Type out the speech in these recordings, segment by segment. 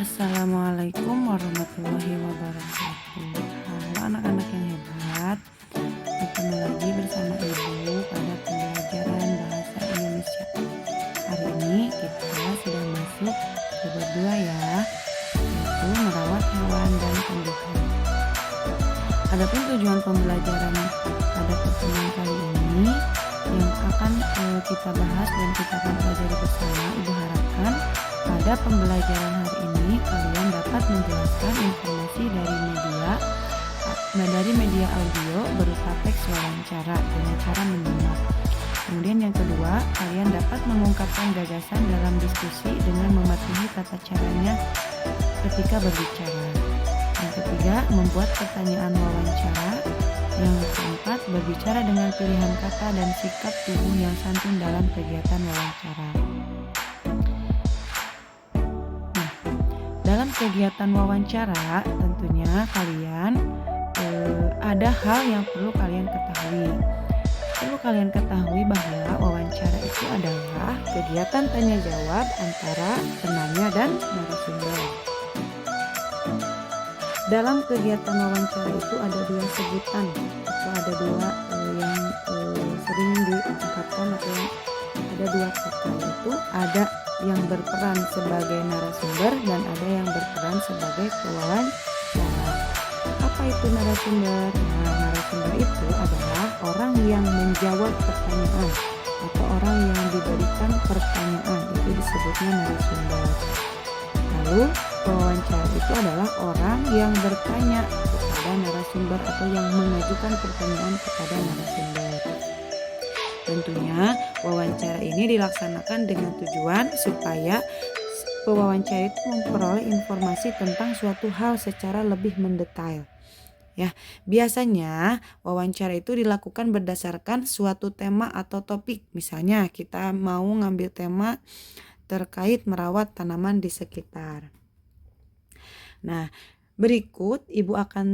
Assalamualaikum warahmatullahi wabarakatuh. Halo anak-anak yang hebat, bertemu lagi bersama Ibu pada pembelajaran bahasa Indonesia. Hari ini kita sudah masuk ke bab 2 ya, yaitu merawat hewan dan tumbuhan. Adapun tujuan pembelajaran pada pertemuan kali ini yang akan kita bahas dan kita akan pelajari bersama, Ibu harapkan pada pembelajaran hari ini kalian dapat menjelaskan informasi dari media audio berupa teks wawancara dengan cara menyimak. Kemudian yang kedua, kalian dapat mengungkapkan gagasan dalam diskusi dengan mematuhi tata caranya ketika berbicara. Yang ketiga, membuat pertanyaan wawancara. Yang keempat, berbicara dengan pilihan kata dan sikap tubuh yang santun dalam kegiatan wawancara. Dalam kegiatan wawancara, tentunya kalian ada hal yang perlu kalian ketahui. Perlu kalian ketahui bahwa wawancara itu adalah kegiatan tanya jawab antara penanya dan narasumber. Dalam kegiatan wawancara itu ada dua sebutan atau ada dua yang sering diungkapkan atau yang ada dua kata, yaitu ada yang berperan sebagai narasumber dan ada yang berperan sebagai pewawancara. Apa itu narasumber? Nah, narasumber itu adalah orang yang menjawab pertanyaan atau orang yang diberikan pertanyaan, itu disebutnya narasumber. Lalu pewawancara itu adalah orang yang bertanya kepada narasumber atau yang mengajukan pertanyaan kepada narasumber. Tentunya wawancara ini dilaksanakan dengan tujuan supaya pewawancara itu memperoleh informasi tentang suatu hal secara lebih mendetail. Ya, biasanya wawancara itu dilakukan berdasarkan suatu tema atau topik. Misalnya kita mau ngambil tema terkait merawat tanaman di sekitar. Nah, berikut Ibu akan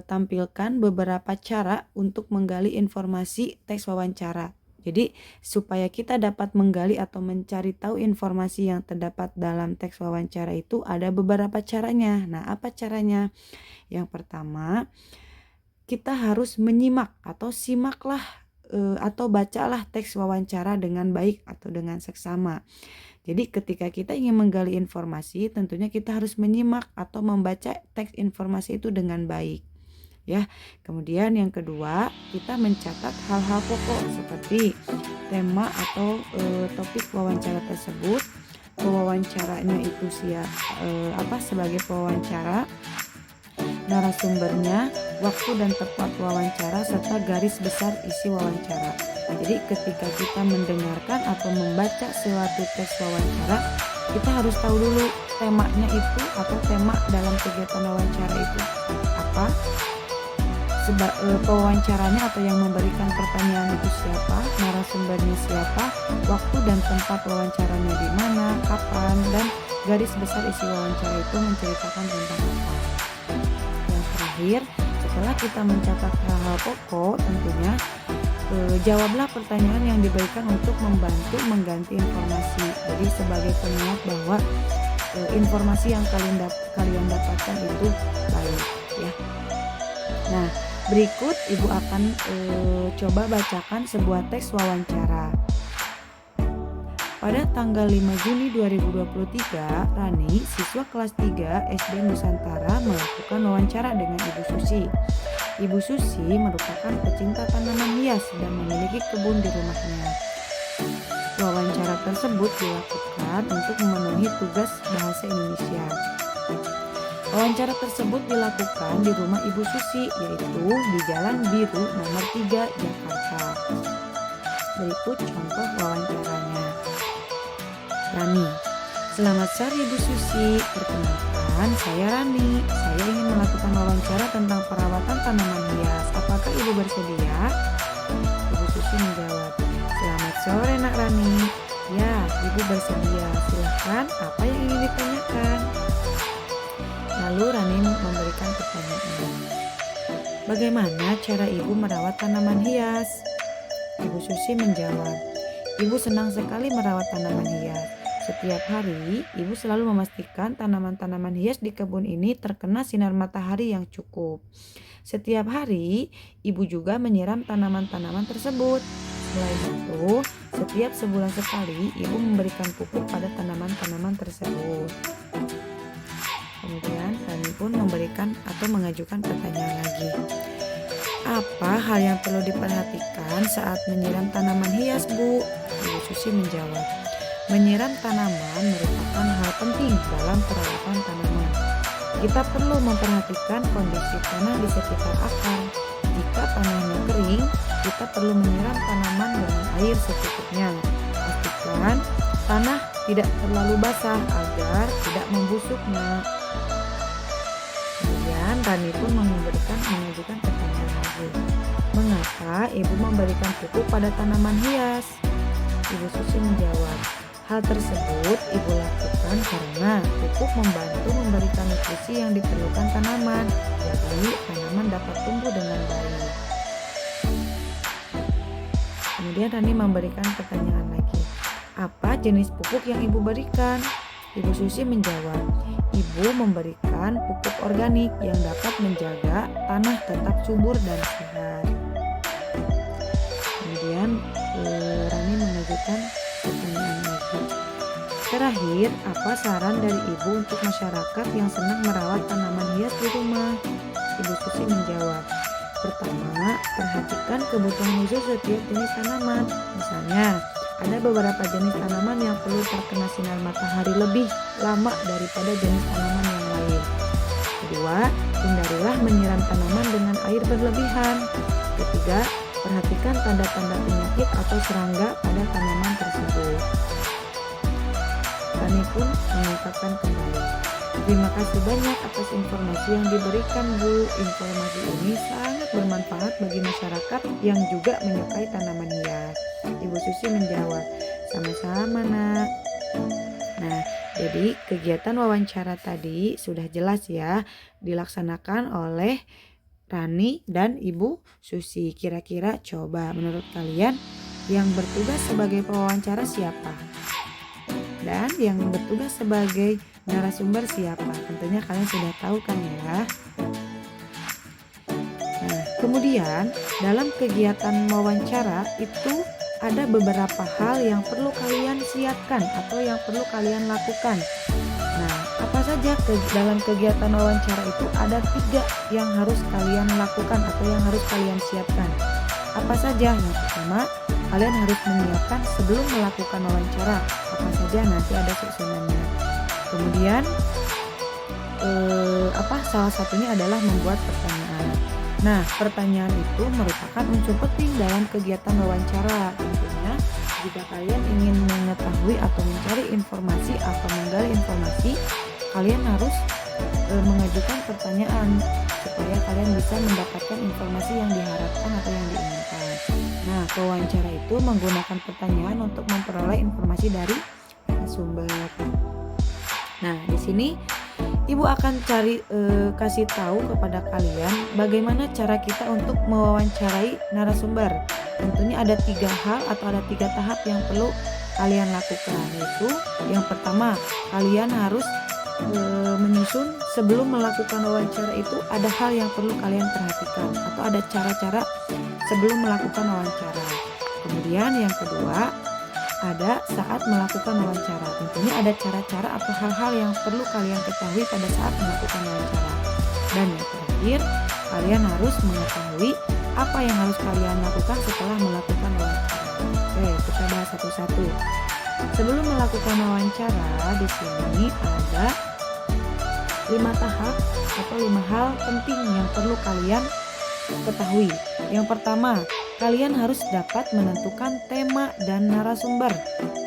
tampilkan beberapa cara untuk menggali informasi teks wawancara. Jadi supaya kita dapat menggali atau mencari tahu informasi yang terdapat dalam teks wawancara itu ada beberapa caranya. Nah, apa caranya? Yang pertama, kita harus menyimak atau simaklah atau bacalah teks wawancara dengan baik atau dengan seksama. Jadi ketika kita ingin menggali informasi, tentunya kita harus menyimak atau membaca teks informasi itu dengan baik. Ya, kemudian yang kedua, kita mencatat hal-hal pokok seperti tema atau topik wawancara tersebut, pewawancaranya itu sebagai pewawancara, narasumbernya, waktu dan tempat wawancara, serta garis besar isi wawancara. Jadi ketika kita mendengarkan atau membaca suatu teks wawancara, kita harus tahu dulu temanya itu atau tema dalam kegiatan wawancara itu apa, pewawancaranya atau yang memberikan pertanyaan itu siapa, narasumbernya siapa, waktu dan tempat wawancaranya di mana, kapan, dan garis besar isi wawancara itu menceritakan tentang apa. Yang terakhir, setelah kita mencatat hal-hal pokok, tentunya jawablah pertanyaan yang diberikan untuk membantu mengganti informasi. Jadi sebagai pengingat bahwa informasi yang kalian dapatkan itu baik, ya. Nah, berikut Ibu akan coba bacakan sebuah teks wawancara. Pada tanggal 5 Juni 2023, Rani, siswa kelas 3 SD Nusantara, melakukan wawancara dengan Ibu Susi. Ibu Susi merupakan pecinta tanaman hias dan memiliki kebun di rumahnya. Wawancara tersebut dilakukan untuk memenuhi tugas bahasa Indonesia. Wawancara tersebut dilakukan di rumah Ibu Susi, yaitu di Jalan Biru nomor 3 Jakarta. Berikut contoh wawancaranya. Rani, selamat sore Ibu Susi. Perkenalkan, saya Rani. Saya ingin melakukan wawancara tentang perawatan tanaman hias. Apakah Ibu bersedia? Ibu Susi menjawab, selamat sore Nak Rani. Ya, Ibu bersedia. Silahkan, apa yang ingin ditanyakan? Lalu Rani memberikan pertanyaan. Bagaimana cara Ibu merawat tanaman hias? Ibu Susi menjawab, Ibu senang sekali merawat tanaman hias. Setiap hari, ibu selalu memastikan tanaman-tanaman hias di kebun ini terkena sinar matahari yang cukup. Setiap hari, ibu juga menyiram tanaman-tanaman tersebut. Selain itu, setiap sebulan sekali, ibu memberikan pupuk pada tanaman-tanaman tersebut. Kemudian, kami pun memberikan atau mengajukan pertanyaan lagi. Apa hal yang perlu diperhatikan saat menyiram tanaman hias, Bu? Ibu Susi menjawab, menyiram tanaman merupakan hal penting dalam perawatan tanaman. Kita perlu memperhatikan kondisi tanah di sekitar akar. Jika tanahnya kering, kita perlu menyiram tanaman dengan air secukupnya. Pastikan tanah tidak terlalu basah agar tidak membusuk, Nak. Kemudian Rani pun mengajukan pertanyaan lagi. Mengapa ibu memberikan pupuk pada tanaman hias? Ibu Susi menjawab, hal tersebut ibu lakukan karena pupuk membantu memberikan nutrisi yang diperlukan tanaman, jadi tanaman dapat tumbuh dengan baik. Kemudian Rani memberikan pertanyaan lagi. Apa jenis pupuk yang ibu berikan? Ibu Susi menjawab, ibu memberikan pupuk organik yang dapat menjaga tanah tetap subur dan sehat. Kemudian Rani mengajukan pertanyaan lagi. Terakhir, apa saran dari ibu untuk masyarakat yang senang merawat tanaman hias di rumah? Ibu Susi menjawab, pertama, perhatikan kebutuhan khusus setiap jenis tanaman. Misalnya, ada beberapa jenis tanaman yang perlu terkena sinar matahari lebih lama daripada jenis tanaman yang lain. Kedua, hindarilah menyiram tanaman dengan air berlebihan. Ketiga, perhatikan tanda-tanda penyakit atau serangga pada tanaman tersebut. Kami pun mengungkapkan kembali. Terima kasih banyak atas informasi yang diberikan, Bu. Informasi ini sangat bermanfaat bagi masyarakat yang juga menyukai tanaman hias. Ibu Susi menjawab, sama-sama, Nak. Nah, jadi kegiatan wawancara tadi sudah jelas ya, dilaksanakan oleh Rani dan Ibu Susi. Kira-kira coba menurut kalian yang bertugas sebagai pewawancara siapa? Dan yang bertugas sebagai narasumber siapa? Tentunya kalian sudah tahu kan ya. Nah, kemudian dalam kegiatan wawancara itu ada beberapa hal yang perlu kalian siapkan atau yang perlu kalian lakukan. Nah, apa saja dalam kegiatan wawancara itu ada 3 yang harus kalian lakukan atau yang harus kalian siapkan. Apa saja? Yang pertama, kalian harus menyiapkan sebelum melakukan wawancara. Apa saja nanti ada susunannya. Kemudian salah satunya adalah membuat pertanyaan. Nah, pertanyaan itu merupakan unsur penting dalam kegiatan wawancara. Tentunya jika kalian ingin mengetahui atau mencari informasi atau menggali informasi, kalian harus mengajukan pertanyaan supaya kalian bisa mendapatkan informasi yang diharapkan atau yang diinginkan. Nah, wawancara itu menggunakan pertanyaan untuk memperoleh informasi dari sumber. Nah, di sini Ibu akan kasih tahu kepada kalian bagaimana cara kita untuk mewawancarai narasumber. Tentunya ada 3 hal atau ada 3 tahap yang perlu kalian lakukan. Yaitu yang pertama, kalian harus menyusun sebelum melakukan wawancara itu ada hal yang perlu kalian perhatikan atau ada cara-cara sebelum melakukan wawancara. Kemudian yang kedua, ada saat melakukan wawancara. Tentunya ada cara-cara atau hal-hal yang perlu kalian ketahui pada saat melakukan wawancara. Dan yang terakhir, kalian harus mengetahui apa yang harus kalian lakukan setelah melakukan wawancara. Oke, kita bahas satu-satu. Sebelum melakukan wawancara, di sini ada 5 tahap atau 5 hal penting yang perlu kalian ketahui. Yang pertama, kalian harus dapat menentukan tema dan narasumber.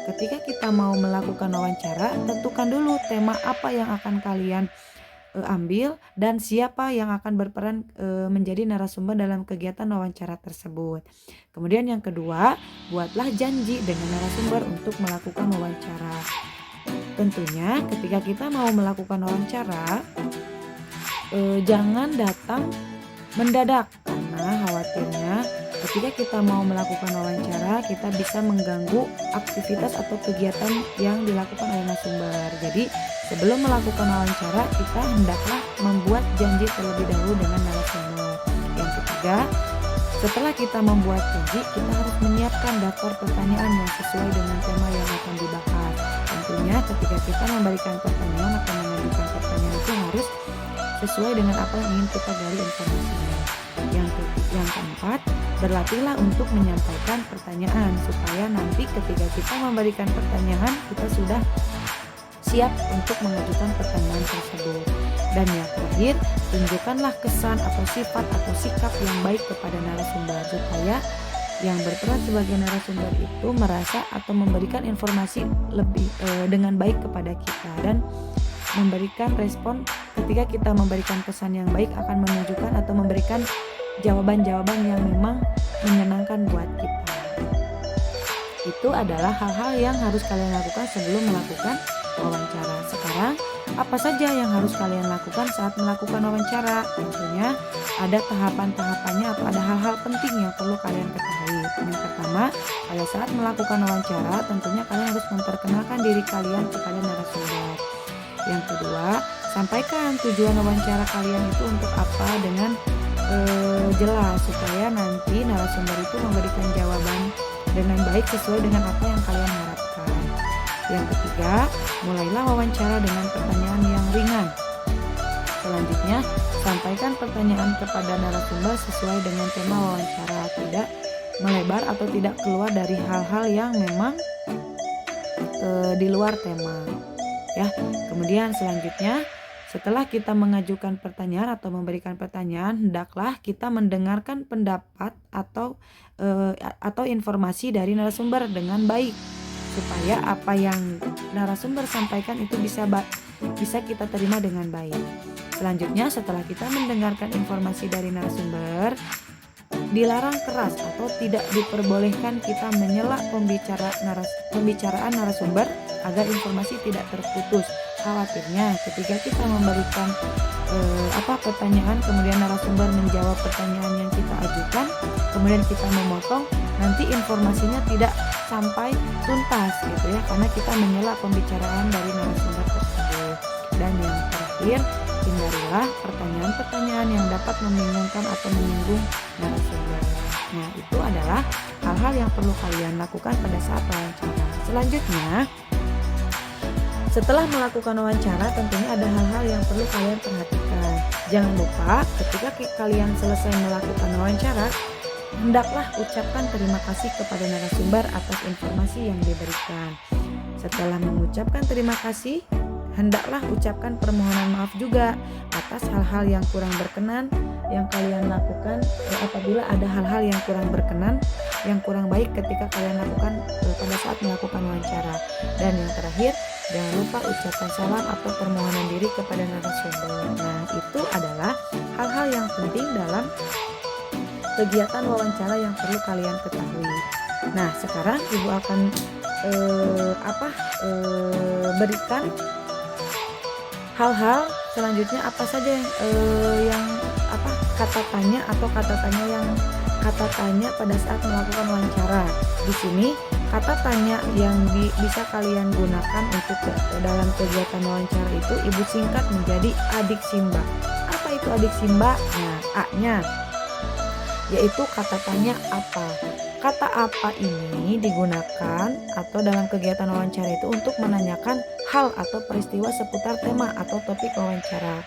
Ketika kita mau melakukan wawancara, tentukan dulu tema apa yang akan kalian ambil dan siapa yang akan berperan menjadi narasumber dalam kegiatan wawancara tersebut. Kemudian yang kedua, buatlah janji dengan narasumber untuk melakukan wawancara. Tentunya ketika kita mau melakukan wawancara, jangan datang mendadak karena khawatirnya ketika kita mau melakukan wawancara, kita bisa mengganggu aktivitas atau kegiatan yang dilakukan oleh narasumber. Jadi sebelum melakukan wawancara, kita hendaklah membuat janji terlebih dahulu dengan narasumber. Yang ketiga, setelah kita membuat janji, kita harus menyiapkan daftar pertanyaan yang sesuai dengan tema yang akan dibahas. Tentunya ketika kita memberikan pertanyaan atau mengajukan pertanyaan itu harus sesuai dengan apa yang ingin kita gali informasinya. Yang keempat, berlatihlah untuk menyampaikan pertanyaan supaya nanti ketika kita memberikan pertanyaan, kita sudah siap untuk mengajukan pertanyaan tersebut. Dan yang terakhir, tunjukkanlah kesan atau sifat atau sikap yang baik kepada narasumber supaya yang berperan sebagai narasumber itu merasa atau memberikan informasi lebih dengan baik kepada kita, dan memberikan respon ketika kita memberikan pesan yang baik akan menunjukkan atau memberikan jawaban-jawaban yang memang menyenangkan buat kita. Itu adalah hal-hal yang harus kalian lakukan sebelum melakukan wawancara. Sekarang, apa saja yang harus kalian lakukan saat melakukan wawancara? Tentunya ada tahapan-tahapannya atau ada hal-hal penting yang perlu kalian ketahui. Yang pertama, pada saat melakukan wawancara, tentunya kalian harus memperkenalkan diri kalian kepada narasumber. Yang kedua, sampaikan tujuan wawancara kalian itu untuk apa dengan jelas supaya nanti narasumber itu memberikan jawaban dengan baik sesuai dengan apa yang kalian harapkan. Yang ketiga, mulailah wawancara dengan pertanyaan yang ringan. Selanjutnya, sampaikan pertanyaan kepada narasumber sesuai dengan tema wawancara, tidak melebar atau tidak keluar dari hal-hal yang memang di luar tema. Ya, kemudian selanjutnya, setelah kita mengajukan pertanyaan atau memberikan pertanyaan, hendaklah kita mendengarkan pendapat atau informasi dari narasumber dengan baik supaya apa yang narasumber sampaikan itu bisa kita terima dengan baik. Selanjutnya, setelah kita mendengarkan informasi dari narasumber, dilarang keras atau tidak diperbolehkan kita menyela pembicaraan narasumber agar informasi tidak terputus. Khawatirnya ketika kita memberikan pertanyaan, kemudian narasumber menjawab pertanyaan yang kita ajukan, kemudian kita memotong, nanti informasinya tidak sampai tuntas gitu ya, karena kita menyela pembicaraan dari narasumber tersebut. Dan yang terakhir, hindarilah pertanyaan-pertanyaan yang dapat membingungkan atau menyinggung narasumber. Nah, itu adalah hal-hal yang perlu kalian lakukan pada saat wawancara. Selanjutnya, setelah melakukan wawancara, tentunya ada hal-hal yang perlu kalian perhatikan. Jangan lupa ketika kalian selesai melakukan wawancara, hendaklah ucapkan terima kasih kepada narasumber atas informasi yang diberikan. Setelah mengucapkan terima kasih, hendaklah ucapkan permohonan maaf juga atas hal-hal yang kurang berkenan yang kalian lakukan, apabila ada hal-hal yang kurang berkenan, yang kurang baik ketika kalian lakukan pada saat melakukan wawancara. Dan yang terakhir, jangan lupa ucapkan salam atau permohonan diri kepada narasumber. Nah, itu adalah hal-hal yang penting dalam kegiatan wawancara yang perlu kalian ketahui. Nah, sekarang Ibu akan berikan hal-hal selanjutnya apa saja yang kata tanya pada saat melakukan wawancara. Di sini kata tanya yang bisa kalian gunakan untuk dalam kegiatan wawancara itu Ibu singkat menjadi adik Simba. Apa itu adik Simba? Nah, A-nya yaitu kata tanya apa. Kata apa ini digunakan atau dalam kegiatan wawancara itu untuk menanyakan hal atau peristiwa seputar tema atau topik wawancara.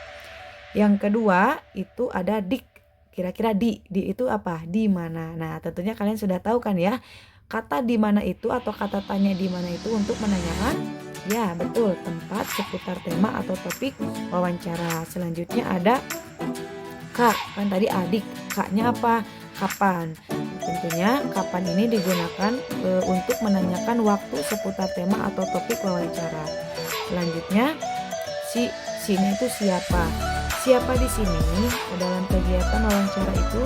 Yang kedua itu ada dik. Kira-kira di itu apa? Di mana? Nah, tentunya kalian sudah tahu kan ya. Kata di mana itu atau kata tanya di mana itu untuk menanyakan, ya betul, tempat seputar tema atau topik wawancara. Selanjutnya ada kak, kan tadi adik. Kaknya apa? Kapan? Tentunya kapan ini digunakan untuk menanyakan waktu seputar tema atau topik wawancara. Selanjutnya sini itu siapa? Siapa di sini dalam kegiatan wawancara itu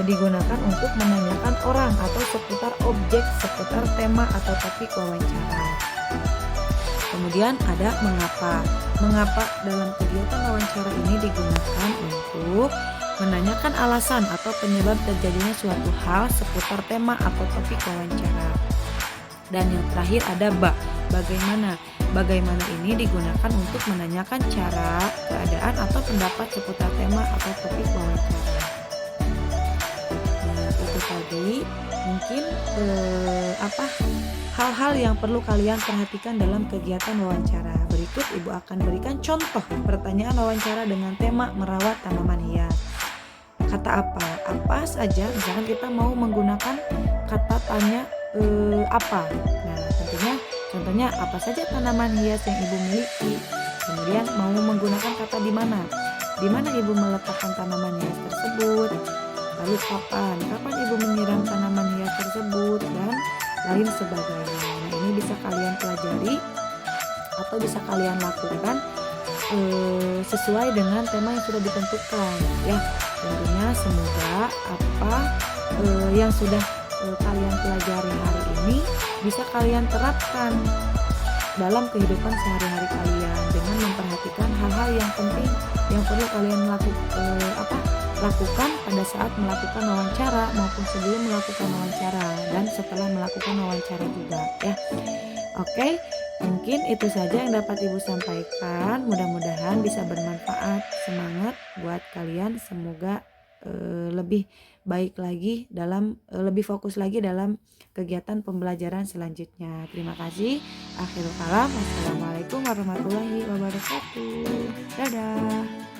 digunakan untuk menanyakan orang atau seputar objek, seputar tema atau topik wawancara. Kemudian ada mengapa. Mengapa dalam kegiatan wawancara ini digunakan untuk menanyakan alasan atau penyebab terjadinya suatu hal seputar tema atau topik wawancara. Dan yang terakhir ada bagaimana. Bagaimana ini digunakan untuk menanyakan cara, keadaan, atau pendapat seputar tema atau topik wawancara. Nah, itu tadi mungkin hal-hal yang perlu kalian perhatikan dalam kegiatan wawancara. Berikut Ibu akan berikan contoh pertanyaan wawancara dengan tema merawat tanaman hias. Kata apa? Apa saja, misalkan kita mau menggunakan kata tanya apa. Nah, contohnya apa saja tanaman hias yang Ibu miliki. Kemudian mau menggunakan kata di mana. Di mana Ibu meletakkan tanaman hias tersebut? Lalu kapan Ibu menyiram tanaman hias tersebut dan lain sebagainya. Nah, ini bisa kalian pelajari atau bisa kalian lakukan sesuai dengan tema yang sudah ditentukan ya. Tentunya semoga apa yang sudah kalian pelajari hari ini bisa kalian terapkan dalam kehidupan sehari-hari kalian dengan memperhatikan hal-hal yang penting yang perlu kalian lakukan pada saat melakukan wawancara maupun sebelum melakukan wawancara dan setelah melakukan wawancara juga ya. Oke, mungkin itu saja yang dapat Ibu sampaikan. Mudah-mudahan bisa bermanfaat. Semangat buat kalian. Semoga lebih baik lagi lebih fokus lagi dalam kegiatan pembelajaran selanjutnya. Terima kasih. Akhirul kalam. Wassalamualaikum warahmatullahi wabarakatuh. Dadah.